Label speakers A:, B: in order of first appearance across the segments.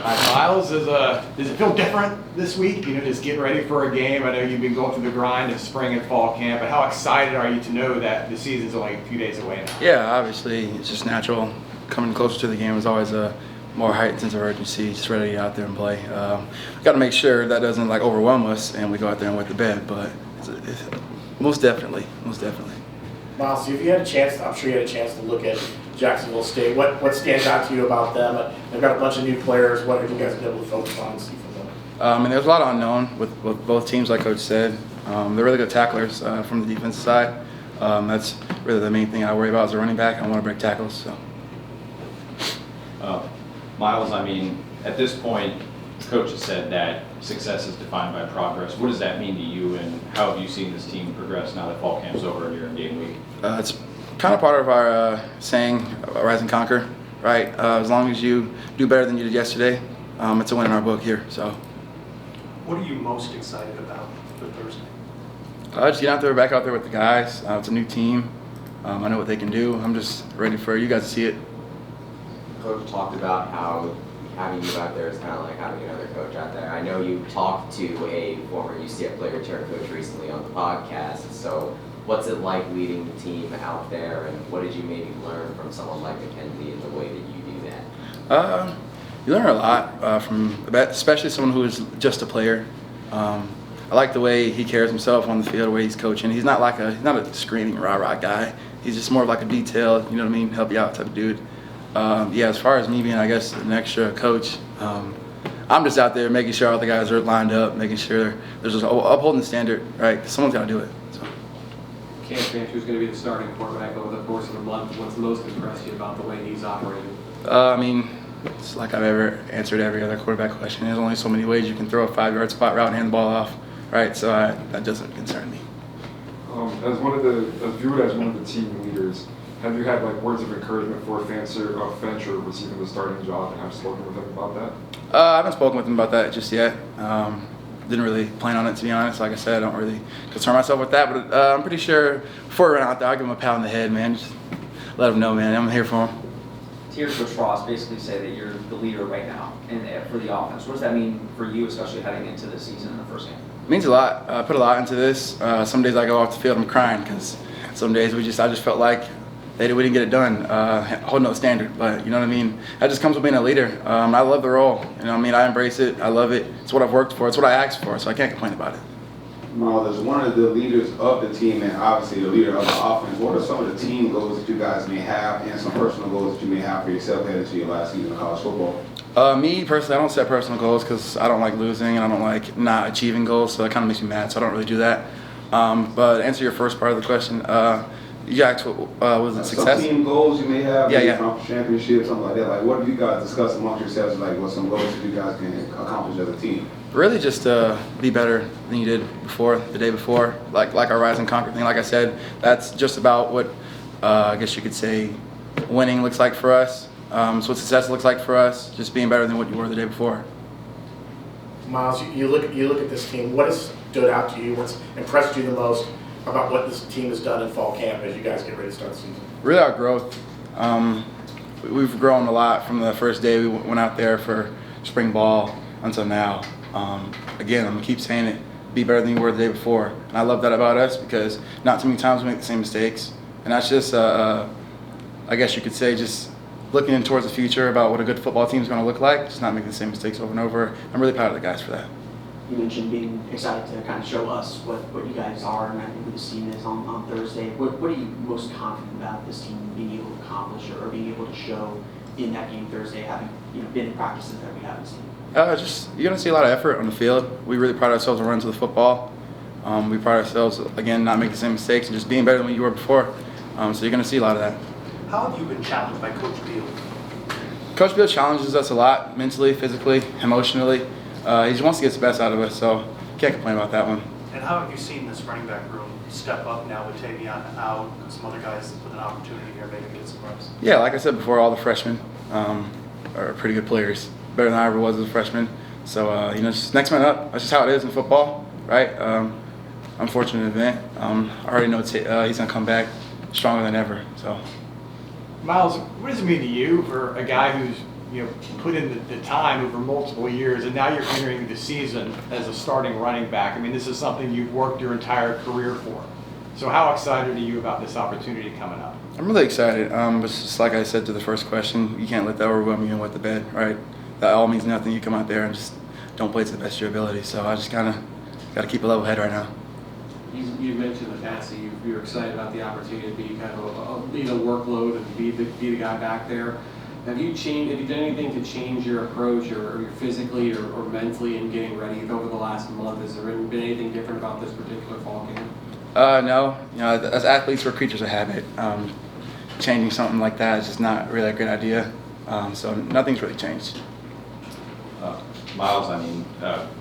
A: Myles, does it feel different this week? Just getting ready for a game. I know you've been going through the grind of spring and fall camp, but how excited are you to know that the season's only a few days away now?
B: Yeah, obviously, it's just natural. Coming closer to the game is always a more heightened sense of urgency, just ready to get out there and play. We got to make sure that doesn't overwhelm us and we go out there and wet the bed, but it's most definitely.
C: Myles, if you had a chance, I'm sure you had a chance to look at Jacksonville State. What stands out to you about them? They've got a bunch of new players. What have you guys been able to focus on and see from them?
B: There's a lot of unknown with both teams, like Coach said. They're really good tacklers from the defensive side. That's really the main thing I worry about as a running back. I want to break tackles. So.
D: Myles, at this point, Coach has said that success is defined by progress. What does that mean to you, and how have you seen this team progress now that fall camp's over and you're in game week?
B: It's kind of part of our saying, rise and conquer, right? As long as you do better than you did yesterday, it's a win in our book here. So.
E: What are you most excited about for Thursday?
B: Just get out there, back out there with the guys. It's a new team. I know what they can do. I'm just ready for you guys to see it.
F: Coach talked about how having you out there is kind of like having another coach out there. I know you talked to a former UCF player turned coach recently on the podcast. So what's it like leading the team out there, and what did you maybe learn from someone like Mackenzie in the way that you do that?
B: You learn a lot from, especially someone who is just a player. I like the way he carries himself on the field, the way he's coaching. He's not a screaming rah-rah guy. He's just more of like a detailed, help you out type of dude. As far as me being, I guess, an extra coach, I'm just out there making sure all the guys are lined up, making sure there's just upholding the standard, right? Someone's got to do it. So.
E: Cam Fant, who's going to be the starting quarterback over the course of the month, what's most impressed you about the way he's operating?
B: It's like I've ever answered every other quarterback question. There's only so many ways you can throw a 5-yard spot route and hand the ball off, right? So that doesn't concern me.
G: As viewed as one of the team leaders, have you had words of encouragement for Fancher receiving the starting job, and have spoken with him about that?
B: I haven't spoken with him about that just yet. Didn't really plan on it, to be honest. Like I said, I don't really concern myself with that. But I'm pretty sure before we run out there, I'll give him a pat on the head, man. Just let him know, man. I'm here for him.
H: To hear Coach Frost basically say that you're the leader right now for the offense, what does that mean for you, especially heading into the season in the first game?
B: It means a lot. I put a lot into this. Some days I go off the field, I'm crying because some days I just felt like we didn't get it done, holding up the standard. But you know what I mean? That just comes with being a leader. I love the role. I embrace it. I love it. It's what I've worked for. It's what I asked for. So I can't complain about it.
I: Myles, as one of the leaders of the team and obviously the leader of the offense, what are some of the team goals that you guys may have and some personal goals that you may have for yourself headed to your last season of college football?
B: Me personally, I don't set personal goals because I don't like losing and I don't like not achieving goals. So that kind of makes me mad. So I don't really do that. But to answer your first part of the question, you asked what was it success?
I: Some team goals you may have,
B: yeah.
I: Conference championship, something like that. What do you guys discuss amongst yourselves? What some goals that you guys can accomplish as a team?
B: Really, just be better than you did before, the day before. Like our rise and conquer thing. Like I said, that's just about what I guess you could say winning looks like for us. It's what success looks like for us. Just being better than what you were the day before.
C: Myles, you look at this team. What has stood out to you? What's impressed you the most about what this team has done in fall camp as you guys get ready to start the season?
B: Really, our growth. We've grown a lot from the first day we went out there for spring ball until now. Again, I'm gonna keep saying it. Be better than you were the day before, and I love that about us because not too many times we make the same mistakes, and that's just, I guess you could say, just looking in towards the future about what a good football team is going to look like. Just not making the same mistakes over and over. I'm really proud of the guys for that.
J: You mentioned being excited to kind of show us what you guys are and who this team is on Thursday. What are you most confident about this team being able to accomplish or being able to show in that game Thursday, having been in practices that we haven't seen?
B: You're going to see a lot of effort on the field. We really pride ourselves on running to the football. We pride ourselves, again, not making the same mistakes and just being better than what you were before. So you're going to see a lot of that.
E: How have you been challenged by Coach Beal?
B: Coach Beal challenges us a lot, mentally, physically, emotionally. He just wants to get the best out of us, so can't complain about that one.
E: And how have you seen this running back room step up now with Tavion out and some other guys with an opportunity here maybe to get some reps?
B: Yeah, like I said before, all the freshmen are pretty good players, better than I ever was as a freshman. So, just next man up. That's just how it is in football, right? Unfortunate event. I already know he's going to come back stronger than ever. So,
A: Myles, what does it mean to you for a guy who's put in the time over multiple years, and now you're entering the season as a starting running back. I mean, this is something you've worked your entire career for. So how excited are you about this opportunity coming up?
B: I'm really excited. But just like I said to the first question, you can't let that overwhelm you and wet the bed, right? That all means nothing. You come out there and just don't play to the best of your ability. So I just kind of got to keep a level head right now.
K: You mentioned in the past that you're excited about the opportunity to be kind of lead a workload and be the guy back there. Have you done anything to change your approach or physically or mentally in getting ready over the last month? Has there been anything different about this particular fall camp?
B: No. As athletes, we're creatures of habit. Changing something like that is just not really a great idea. So nothing's really changed.
D: Myles,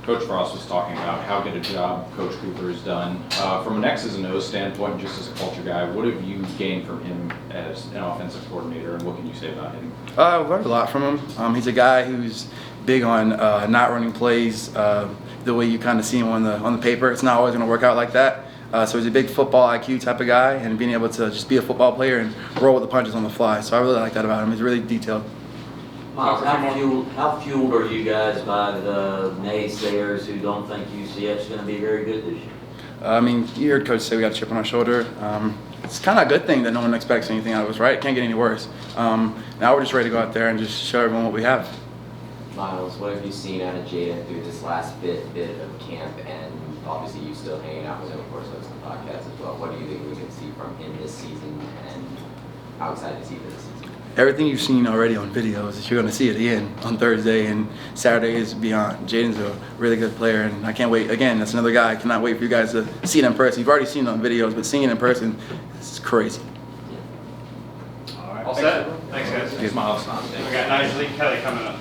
D: Coach Frost was talking about how good a job Coach Cooper has done. From an X's and O's standpoint, just as a culture guy, what have you gained from him as an offensive coordinator, and what can you say about him?
B: I've learned a lot from him. He's a guy who's big on not running plays the way you kind of see him on the paper. It's not always going to work out like that. So he's a big football IQ type of guy, and being able to just be a football player and roll with the punches on the fly. So I really like that about him. He's really detailed.
L: Myles, how fueled are you guys by the naysayers who don't think UCF's going to be very good this year?
B: You heard Coach say we got a chip on our shoulder. It's kind of a good thing that no one expects anything out of us, right? It can't get any worse. Now we're just ready to go out there and just show everyone what we have.
F: Myles, what have you seen out of Jaden through this last bit of camp, and obviously you still hanging out with him, of course, hosting the podcast as well. What do you think we can see from him this season, and how excited is he for this season?
B: Everything you've seen already on videos, you're going to see it again on Thursday and Saturday is beyond. Jaden's a really good player, and I can't wait. Again, that's another guy. I cannot wait for you guys to see it in person. You've already seen it on videos, but seeing it in person, it's crazy.
A: All right. All set? Thanks, guys.
D: Thanks, Myles.
A: We got Nigel Kelly coming up.